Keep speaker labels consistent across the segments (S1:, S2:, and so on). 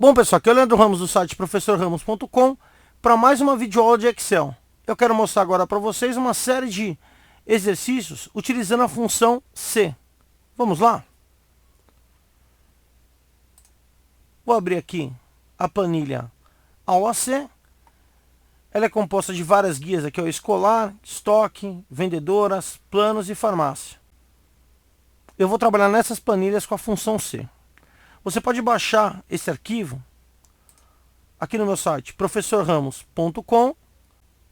S1: Bom, pessoal, aqui é o Leandro Ramos do site professorramos.com para mais uma videoaula de Excel. Eu quero mostrar agora para vocês uma série de exercícios utilizando a função C. Vamos lá? Vou abrir aqui a planilha AOC. Ela é composta de várias guias aqui, escolar, estoque, vendedoras, planos e farmácia. Eu vou trabalhar nessas planilhas com a função C. Você pode baixar esse arquivo aqui no meu site professorramos.com,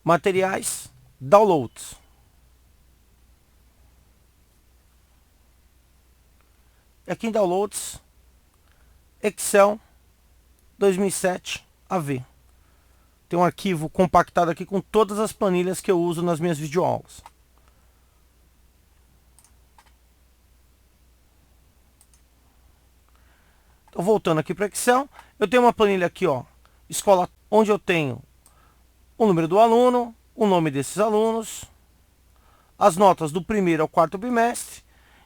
S1: materiais, downloads. Aqui em downloads, Excel 2007 AV. Tem um arquivo compactado aqui com todas as planilhas que eu uso nas minhas videoaulas. Então, voltando aqui para o Excel, eu tenho uma planilha aqui, escola, onde eu tenho o número do aluno, o nome desses alunos, as notas do primeiro ao quarto bimestre.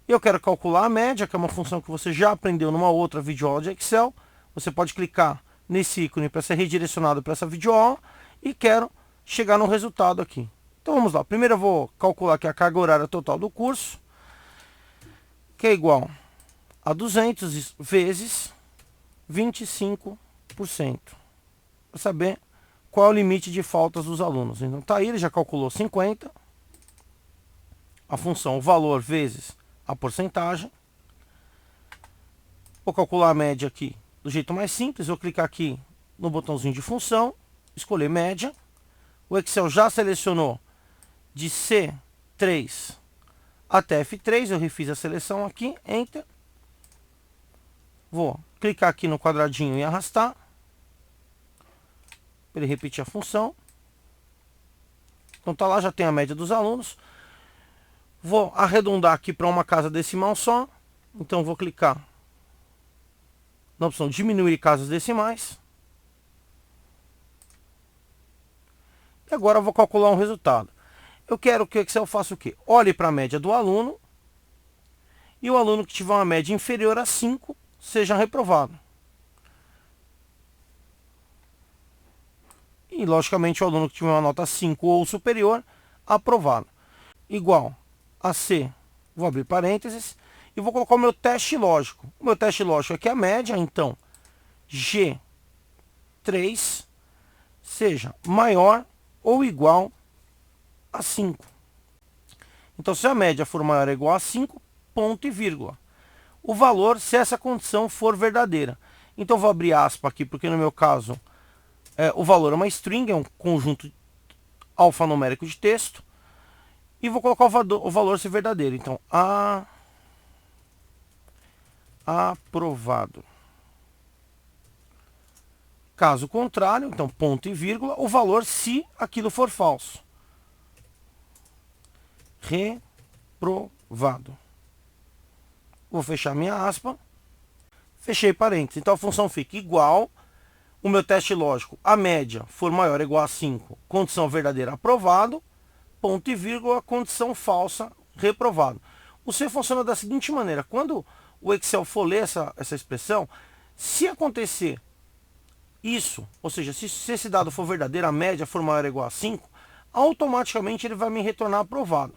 S1: E eu quero calcular a média, que é uma função que você já aprendeu numa outra videoaula de Excel. Você pode clicar nesse ícone para ser redirecionado para essa videoaula e quero chegar no resultado aqui. Então vamos lá. Primeiro eu vou calcular aqui a carga horária total do curso, que é igual a 200 vezes 25%, para saber qual é o limite de faltas dos alunos. Então tá aí, ele já calculou 50, a função o valor vezes a porcentagem. Vou calcular a média aqui do jeito mais simples, vou clicar aqui no botãozinho de função, escolher média. O Excel já selecionou de C3 até F3, eu refiz a seleção aqui, Enter. Vou clicar aqui no quadradinho e arrastar, para ele repetir a função. Então tá lá, já tem a média dos alunos. Vou arredondar aqui para uma casa decimal só. Então vou clicar na opção diminuir casas decimais. E agora eu vou calcular um resultado. Eu quero que o Excel faça o quê? Olhe para a média do aluno. E o aluno que tiver uma média inferior a 5 seja reprovado. E, logicamente, o aluno que tiver uma nota 5 ou superior, aprovado. Igual a C, vou abrir parênteses, e vou colocar o meu teste lógico. O meu teste lógico aqui é a média, então, G3 seja maior ou igual a 5. Então, se a média for maior ou igual a 5, ponto e vírgula. O valor, se essa condição for verdadeira. Então, vou abrir aspas aqui, porque no meu caso, o valor é uma string, é um conjunto alfanumérico de texto. E vou colocar o valor ser verdadeiro. Então, aprovado. Caso contrário, então, ponto e vírgula, o valor se aquilo for falso. Reprovado. Vou fechar minha aspa. Fechei parênteses. Então a função fica igual. O meu teste lógico, a média for maior ou igual a 5, condição verdadeira, aprovado. Ponto e vírgula, condição falsa, reprovado. O C funciona da seguinte maneira. Quando o Excel for ler essa expressão, se acontecer isso, ou seja, se esse dado for verdadeiro, a média for maior ou igual a 5, automaticamente ele vai me retornar aprovado.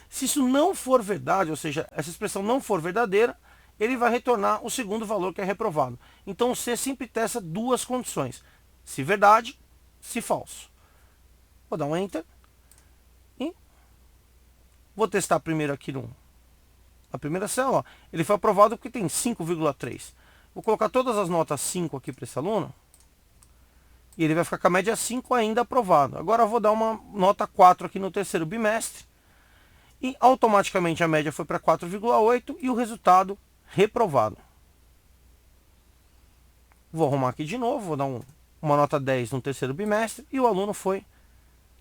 S1: Se isso não for verdade, ou seja, essa expressão não for verdadeira, ele vai retornar o segundo valor, que é reprovado. Então o C sempre testa duas condições: se verdade, se falso. Vou dar um Enter. E vou testar primeiro aqui na primeira célula. Ele foi aprovado porque tem 5,3. Vou colocar todas as notas 5 aqui para esse aluno. E ele vai ficar com a média 5 ainda aprovado. Agora eu vou dar uma nota 4 aqui no terceiro bimestre. E automaticamente a média foi para 4,8 e o resultado reprovado. Vou arrumar aqui de novo, vou dar uma nota 10 no terceiro bimestre e o aluno foi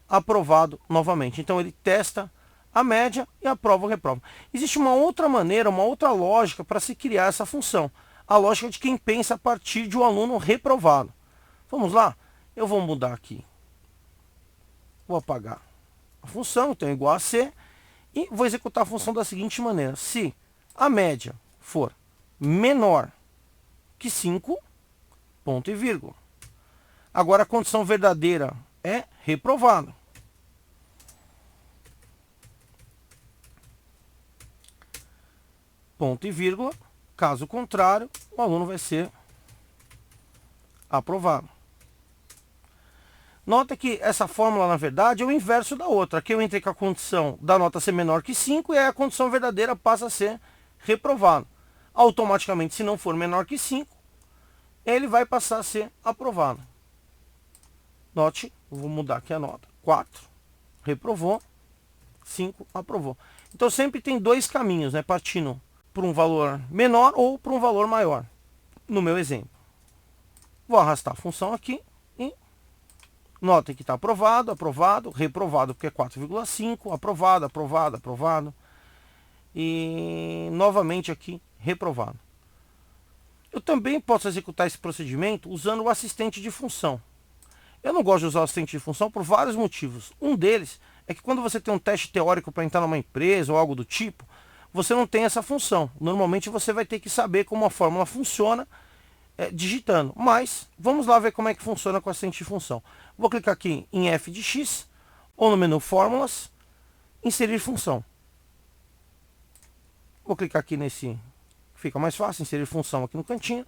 S1: aprovado novamente. Então ele testa a média e aprova ou reprova. Existe uma outra maneira, uma outra lógica para se criar essa função. A lógica de quem pensa a partir de um aluno reprovado. Vamos lá? Eu vou mudar aqui. Vou apagar a função, então é igual a C. E vou executar a função da seguinte maneira. Se a média for menor que 5, ponto e vírgula. Agora a condição verdadeira é reprovado. Ponto e vírgula. Caso contrário, o aluno vai ser aprovado. Nota que essa fórmula, na verdade, é o inverso da outra. Aqui eu entrei com a condição da nota ser menor que 5 e aí a condição verdadeira passa a ser reprovado. Automaticamente, se não for menor que 5, ele vai passar a ser aprovado. Note, vou mudar aqui a nota. 4, reprovou. 5, aprovou. Então sempre tem dois caminhos, né? Partindo por um valor menor ou por um valor maior. No meu exemplo. Vou arrastar a função aqui e notem que está aprovado, aprovado, reprovado, porque é 4,5, aprovado, aprovado, aprovado. E novamente aqui, reprovado. Eu também posso executar esse procedimento usando o assistente de função. Eu não gosto de usar o assistente de função por vários motivos. Um deles é que quando você tem um teste teórico para entrar numa empresa ou algo do tipo, você não tem essa função. Normalmente você vai ter que saber como a fórmula funciona digitando. Mas vamos lá ver como é que funciona com o assistente de função. Vou clicar aqui em f de x ou no menu fórmulas, inserir função. Vou clicar aqui nesse, fica mais fácil, inserir função aqui no cantinho.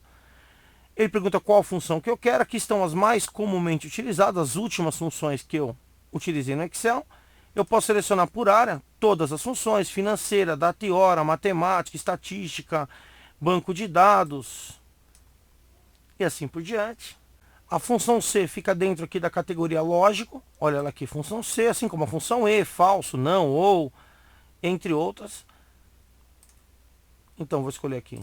S1: Ele pergunta qual função que eu quero. Aqui estão as mais comumente utilizadas, as últimas funções que eu utilizei no Excel. Eu posso selecionar por área todas as funções: financeira, data e hora, matemática, estatística, banco de dados e assim por diante. A função C fica dentro aqui da categoria lógico. Olha ela aqui, função C, assim como a função E, falso, não, ou, entre outras. Então vou escolher aqui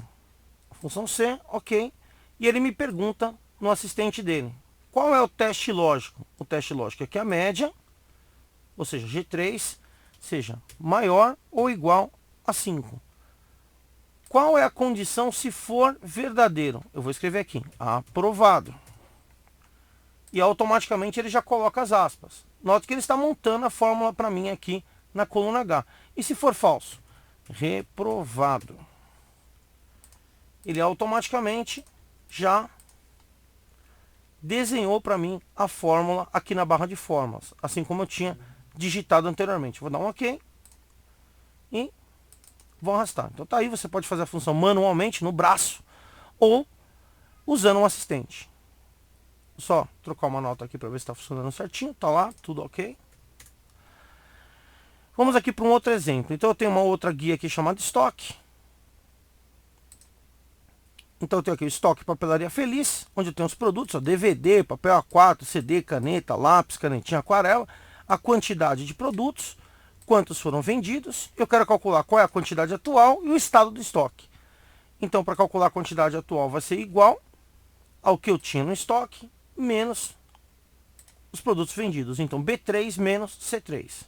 S1: a função C, ok. E ele me pergunta no assistente dele, qual é o teste lógico? O teste lógico é que a média, ou seja, G3, seja maior ou igual a 5. Qual é a condição se for verdadeiro? Eu vou escrever aqui, aprovado. E automaticamente ele já coloca as aspas. Note que ele está montando a fórmula para mim aqui na coluna H. E se for falso? Reprovado. Ele automaticamente já desenhou para mim a fórmula aqui na barra de fórmulas, assim como eu tinha digitado anteriormente. Vou dar um OK e vou arrastar. Então tá aí, você pode fazer a função manualmente no braço ou usando um assistente. Vou só trocar uma nota aqui para ver se está funcionando certinho. Tá lá, tudo ok. Vamos aqui para um outro exemplo. Então eu tenho uma outra guia aqui chamada estoque. Então eu tenho aqui o estoque Papelaria Feliz, onde eu tenho os produtos, ó, DVD, papel A4, CD, caneta, lápis, canetinha, aquarela, a quantidade de produtos, quantos foram vendidos. Eu quero calcular qual é a quantidade atual e o estado do estoque. Então, para calcular a quantidade atual vai ser igual ao que eu tinha no estoque, menos os produtos vendidos. Então, B3 menos C3.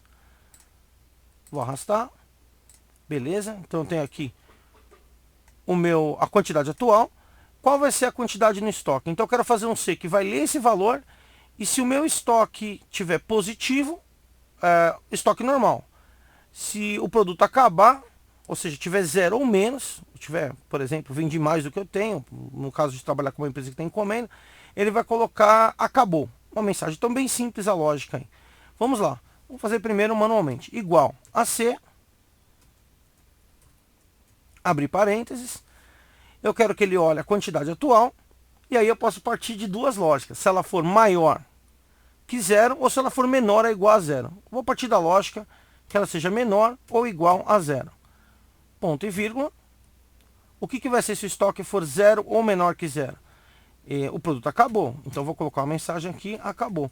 S1: Vou arrastar. Beleza? Então, eu tenho aqui a quantidade atual. Qual vai ser a quantidade no estoque? Então eu quero fazer um C que vai ler esse valor, e se o meu estoque tiver positivo, estoque normal. Se o produto acabar, ou seja, tiver 0 ou menos, tiver, por exemplo, vendi mais do que eu tenho, no caso de trabalhar com uma empresa que tem encomenda, ele vai colocar acabou. Uma mensagem tão bem simples a lógica aí. Vamos lá. Vamos fazer primeiro manualmente. Igual a C, abrir parênteses, eu quero que ele olhe a quantidade atual, e aí eu posso partir de duas lógicas, se ela for maior que 0, ou se ela for menor ou igual a 0. Vou partir da lógica que ela seja menor ou igual a 0. Ponto e vírgula. O que vai ser se o estoque for 0 ou menor que 0? O produto acabou, então vou colocar uma mensagem aqui, acabou.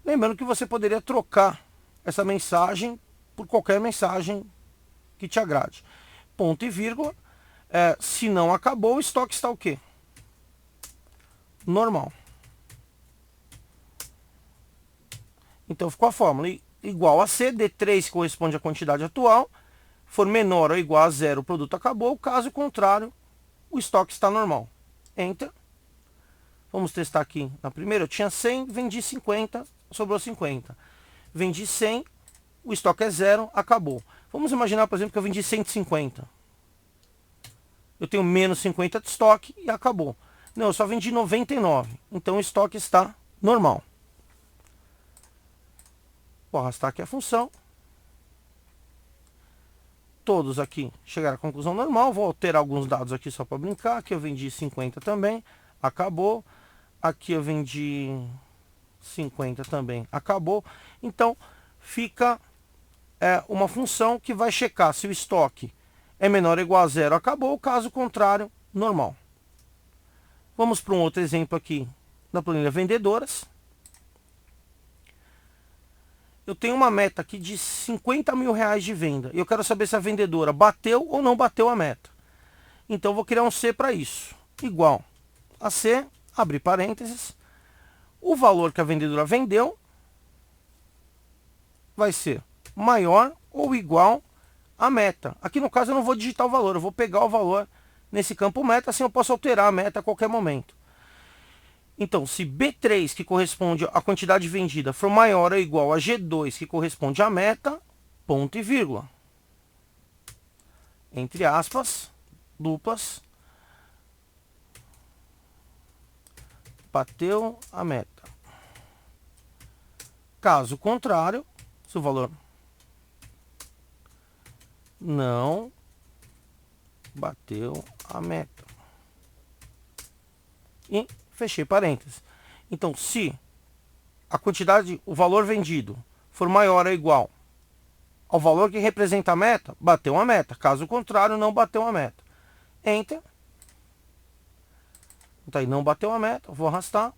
S1: Lembrando que você poderia trocar essa mensagem por qualquer mensagem que te agrade. Ponto e vírgula, se não acabou, o estoque está o quê? Normal. Então ficou a fórmula igual a C, D3 corresponde à quantidade atual, for menor ou igual a 0, o produto acabou, caso contrário, o estoque está normal. Enter. Vamos testar aqui. Na primeira eu tinha 100, vendi 50, sobrou 50. Vendi 100, o estoque é 0, acabou. Vamos imaginar, por exemplo, que eu vendi 150. Eu tenho menos 50 de estoque e acabou. Não, eu só vendi 99. Então o estoque está normal. Vou arrastar aqui a função. Todos aqui chegaram à conclusão normal. Vou alterar alguns dados aqui só para brincar. Aqui eu vendi 50 também. Acabou. Aqui eu vendi 50 também. Acabou. Então fica uma função que vai checar se o estoque é menor ou igual a zero. Acabou. Caso contrário, normal. Vamos para um outro exemplo aqui da planilha vendedoras. Eu tenho uma meta aqui de 50 mil reais de venda. E eu quero saber se a vendedora bateu ou não bateu a meta. Então eu vou criar um C para isso. Igual a C, abrir parênteses. O valor que a vendedora vendeu vai ser maior ou igual à meta. Aqui no caso eu não vou digitar o valor, eu vou pegar o valor nesse campo meta, assim eu posso alterar a meta a qualquer momento. Então, se B3, que corresponde à quantidade vendida, for maior ou igual a G2, que corresponde à meta, ponto e vírgula. Entre aspas, duplas, bateu a meta. Caso contrário, se o valor não bateu a meta. E fechei parênteses. Então, se a quantidade, o valor vendido for maior ou igual ao valor que representa a meta, bateu a meta. Caso contrário, não bateu a meta. Enter. Então aí não bateu a meta, vou arrastar.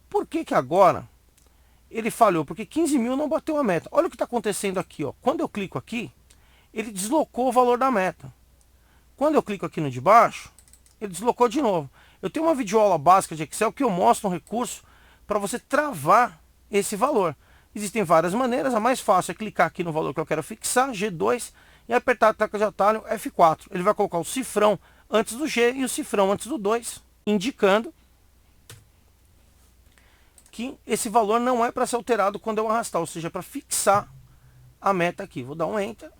S1: Por que que agora ele falhou? Porque 15 mil não bateu a meta. Olha o que está acontecendo aqui, ó. Quando eu clico aqui, ele deslocou o valor da meta. Quando eu clico aqui no de baixo, ele deslocou de novo. Eu tenho uma videoaula básica de Excel que eu mostro um recurso para você travar esse valor. Existem várias maneiras, a mais fácil é clicar aqui no valor que eu quero fixar, G2, e apertar a tecla de atalho F4. Ele vai colocar o cifrão antes do G e o cifrão antes do 2, indicando que esse valor não é para ser alterado quando eu arrastar, ou seja, para fixar a meta aqui. Vou dar um Enter.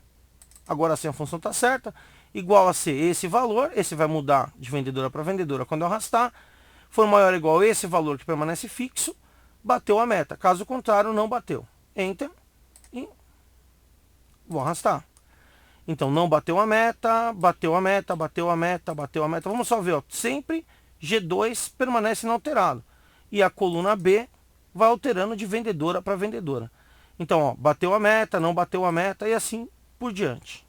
S1: Agora sim a função está certa. Igual a ser esse valor, esse vai mudar de vendedora para vendedora quando eu arrastar. For maior ou igual a esse valor que permanece fixo, bateu a meta. Caso contrário, não bateu. Enter e vou arrastar. Então não bateu a meta, bateu a meta, bateu a meta, bateu a meta. Vamos só ver, ó. Sempre G2 permanece inalterado. E a coluna B vai alterando de vendedora para vendedora. Então, ó, bateu a meta, não bateu a meta e assim por diante.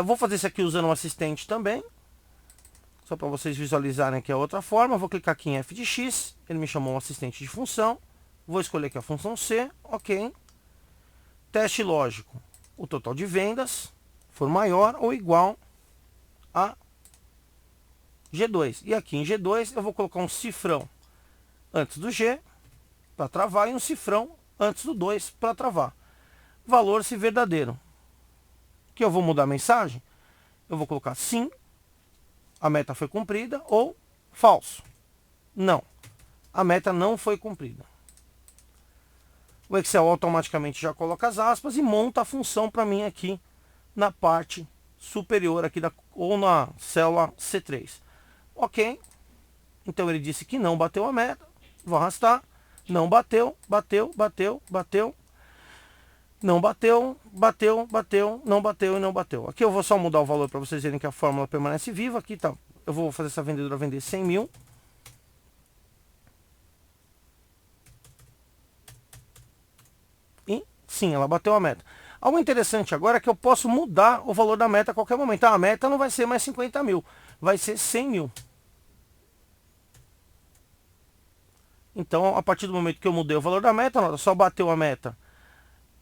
S1: Vou fazer isso aqui usando um assistente também. Só para vocês visualizarem aqui a outra forma. Vou clicar aqui em F de X. Ele me chamou um assistente de função. Vou escolher aqui a função C. Ok. Teste lógico. O total de vendas for maior ou igual a G2. E aqui em G2 eu vou colocar um cifrão antes do G para travar e um cifrão antes do 2 para travar. Valor se verdadeiro. Que eu vou mudar a mensagem, eu vou colocar sim, a meta foi cumprida, ou falso, não, a meta não foi cumprida. O Excel automaticamente já coloca as aspas e monta a função para mim aqui na parte superior aqui ou na célula C3. Ok, então ele disse que não bateu a meta, vou arrastar, não bateu, bateu, bateu, bateu. Não bateu, bateu, bateu, não bateu e não bateu. Aqui eu vou só mudar o valor para vocês verem que a fórmula permanece viva. Aqui tá. Eu vou fazer essa vendedora vender 100 mil. E sim, ela bateu a meta. Algo interessante agora é que eu posso mudar o valor da meta a qualquer momento. A meta não vai ser mais 50 mil, vai ser 100 mil. Então, a partir do momento que eu mudei o valor da meta, só bateu a meta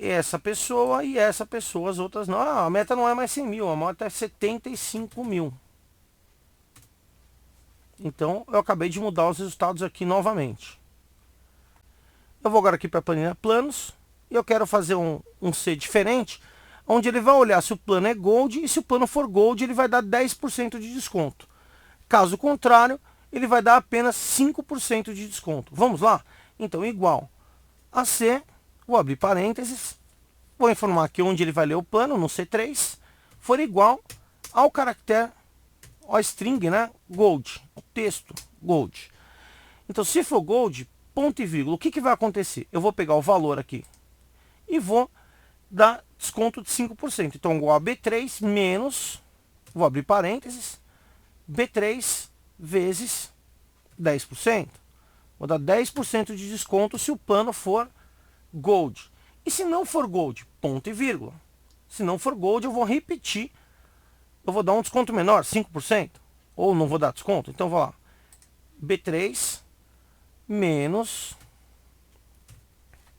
S1: essa pessoa e essa pessoa, as outras não. A meta não é mais 100 mil, a meta é 75 mil. Então, eu acabei de mudar os resultados aqui novamente. Eu vou agora aqui para a planilha planos. E eu quero fazer um C diferente, onde ele vai olhar se o plano é Gold. E se o plano for Gold, ele vai dar 10% de desconto. Caso contrário, ele vai dar apenas 5% de desconto. Vamos lá? Então, igual a C. Vou abrir parênteses, vou informar aqui onde ele vai ler o plano, no C3, for igual ao caractere, ao string, né? Gold, o texto Gold. Então, se for Gold, ponto e vírgula, o que, que vai acontecer? Eu vou pegar o valor aqui e vou dar desconto de 5%. Então, igual a B3 menos, vou abrir parênteses, B3 vezes 10%. Vou dar 10% de desconto se o plano for Gold. E se não for Gold, ponto e vírgula. Se não for Gold, eu vou repetir. Eu vou dar um desconto menor, 5%. Ou não vou dar desconto. Então, vou lá. B3 menos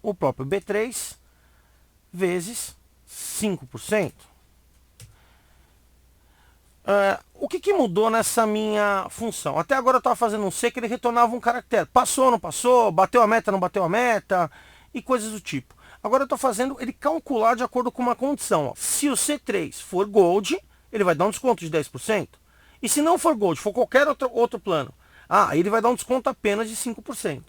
S1: o próprio B3 vezes 5%. O que mudou nessa minha função? Até agora eu estava fazendo um C que ele retornava um caractere. Passou, não passou, bateu a meta, não bateu a meta, e coisas do tipo. Agora eu estou fazendo ele calcular de acordo com uma condição. Ó. Se o C3 for Gold, ele vai dar um desconto de 10%. E se não for Gold, for qualquer outro plano, aí ele vai dar um desconto apenas de 5%.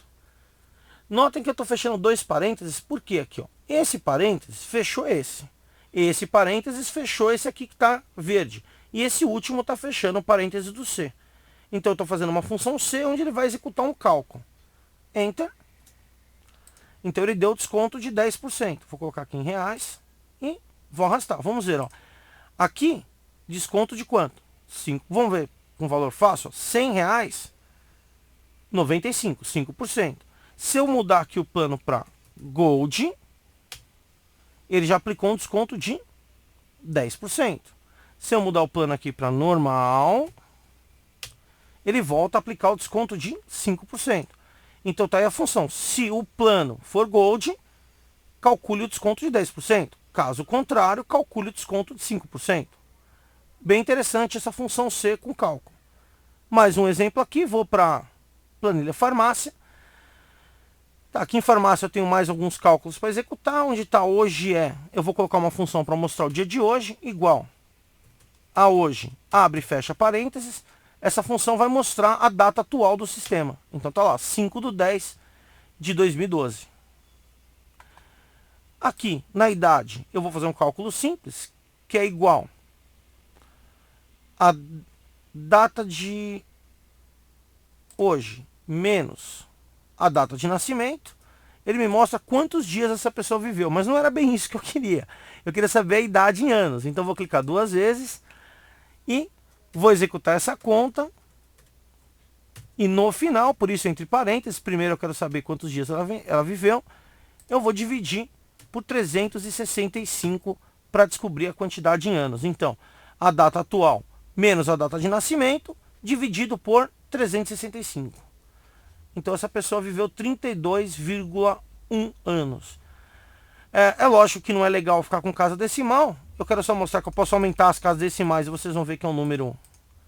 S1: Notem que eu estou fechando dois parênteses, porque aqui, ó, esse parênteses fechou esse. Esse parênteses fechou esse aqui que está verde. E esse último está fechando o parêntese do C. Então eu estou fazendo uma função C onde ele vai executar um cálculo. Enter. Então ele deu desconto de 10%. Vou colocar aqui em reais e vou arrastar. Vamos ver, ó. Aqui, desconto de quanto? 5. Vamos ver com valor fácil, ó. 100 reais, 95, 5%. Se eu mudar aqui o plano para Gold, ele já aplicou um desconto de 10%. Se eu mudar o plano aqui para normal, ele volta a aplicar o desconto de 5%. Então tá aí a função. Se o plano for Gold, calcule o desconto de 10%. Caso contrário, calcule o desconto de 5%. Bem interessante essa função C com cálculo. Mais um exemplo aqui, vou para planilha farmácia. Tá, aqui em farmácia eu tenho mais alguns cálculos para executar. Onde está hoje eu vou colocar uma função para mostrar o dia de hoje, igual a hoje, abre e fecha parênteses. Essa função vai mostrar a data atual do sistema. Então tá lá, 5/10/2012. Aqui, na idade, eu vou fazer um cálculo simples, que é igual a data de hoje menos a data de nascimento. Ele me mostra quantos dias essa pessoa viveu, mas não era bem isso que eu queria. Eu queria saber a idade em anos. Então vou clicar duas vezes e vou executar essa conta. E no final, por isso entre parênteses, primeiro eu quero saber quantos dias ela viveu. Eu vou dividir por 365 para descobrir a quantidade em anos. Então, a data atual menos a data de nascimento, dividido por 365. Então essa pessoa viveu 32,1 anos. É lógico que não é legal ficar com casa decimal. Eu quero só mostrar que eu posso aumentar as casas decimais e vocês vão ver que é um número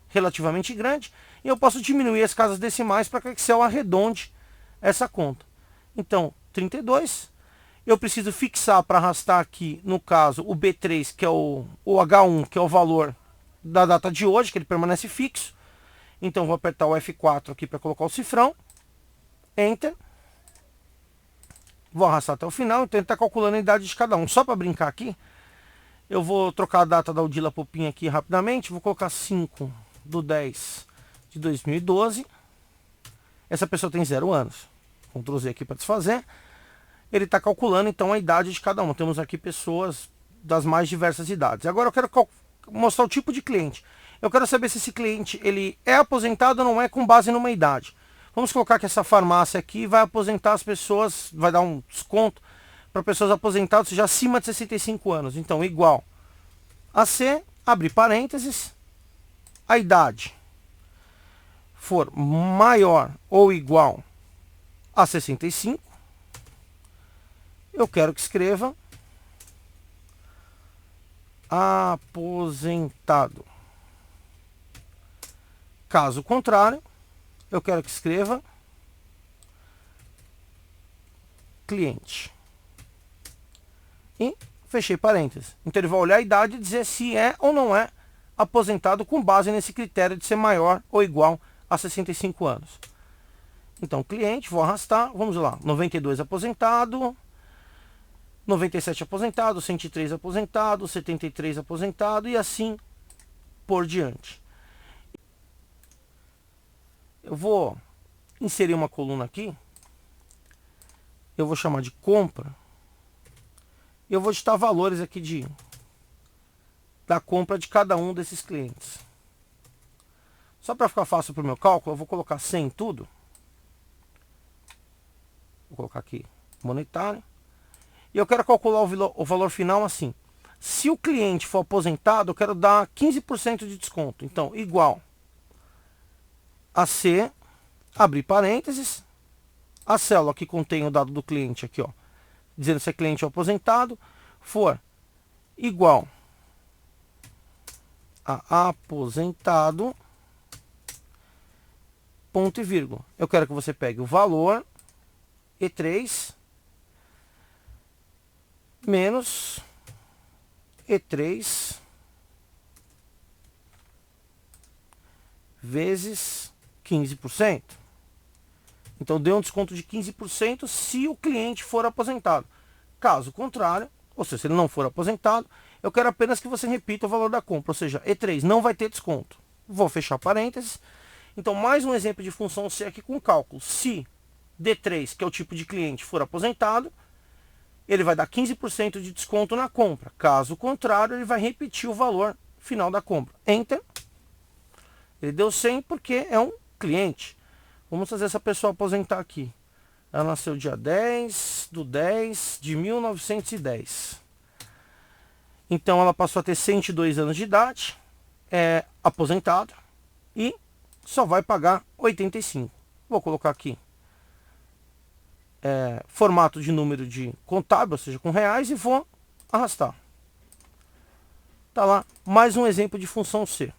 S1: relativamente grande. E eu posso diminuir as casas decimais para que o Excel arredonde essa conta. Então, 32. Eu preciso fixar para arrastar aqui, no caso, o B3, que é o H1, que é o valor da data de hoje, que ele permanece fixo. Então, vou apertar o F4 aqui para colocar o cifrão. Enter. Vou arrastar até o final. Então, ele está calculando a idade de cada um. Só para brincar aqui, eu vou trocar a data da Odila Popinha aqui rapidamente. Vou colocar 5/10/2012. Essa pessoa tem 0 anos. Ctrl Z aqui para desfazer. Ele está calculando, então, a idade de cada um. Temos aqui pessoas das mais diversas idades. Agora eu quero mostrar o tipo de cliente. Eu quero saber se esse cliente ele é aposentado ou não é com base numa idade. Vamos colocar que essa farmácia aqui vai aposentar as pessoas, vai dar um desconto para pessoas aposentadas já acima de 65 anos. Então, igual a C, abre parênteses, a idade for maior ou igual a 65, eu quero que escreva aposentado. Caso contrário, eu quero que escreva cliente. E fechei parênteses. Então ele vai olhar a idade e dizer se é ou não é aposentado com base nesse critério de ser maior ou igual a 65 anos. Então cliente, vou arrastar, vamos lá, 92 aposentado, 97 aposentado, 103 aposentado, 73 aposentado e assim por diante. Eu vou inserir uma coluna aqui. Eu vou chamar de compra. E eu vou digitar valores aqui da compra de cada um desses clientes. Só para ficar fácil para o meu cálculo, eu vou colocar 100 em tudo. Vou colocar aqui monetário. E eu quero calcular o valor final assim. Se o cliente for aposentado, eu quero dar 15% de desconto. Então, igual a C, abrir parênteses, a célula que contém o dado do cliente aqui, ó, dizendo se é cliente ou aposentado, for igual a aposentado, ponto e vírgula. Eu quero que você pegue o valor E3 menos E3 vezes 15%. Então deu um desconto de 15% se o cliente for aposentado. Caso contrário, ou seja, se ele não for aposentado, eu quero apenas que você repita o valor da compra, ou seja, E3 não vai ter desconto. Vou fechar parênteses. Então mais um exemplo de função C aqui com cálculo. Se D3, que é o tipo de cliente, for aposentado, ele vai dar 15% de desconto na compra. Caso contrário, ele vai repetir o valor final da compra. Enter. Ele deu 100 porque é um cliente. Vamos fazer essa pessoa aposentar aqui. Ela nasceu dia 10/10 de 1910. Então ela passou a ter 102 anos de idade, é aposentada e só vai pagar 85. Vou colocar aqui formato de número de contábil, ou seja, com reais, e vou arrastar. Tá lá, mais um exemplo de função C.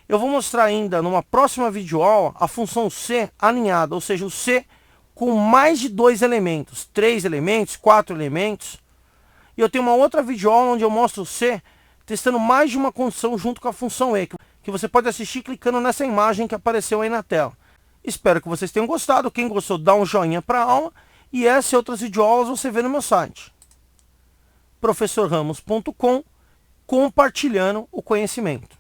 S1: Eu vou mostrar ainda numa próxima videoaula a função C alinhada, ou seja, o C com mais de 2 elementos, 3 elementos, 4 elementos. E eu tenho uma outra videoaula onde eu mostro o C testando mais de uma condição junto com a função E, que você pode assistir clicando nessa imagem que apareceu aí na tela. Espero que vocês tenham gostado. Quem gostou, dá um joinha para a aula. E essa e outras videoaulas você vê no meu site, professorramos.com, compartilhando o conhecimento.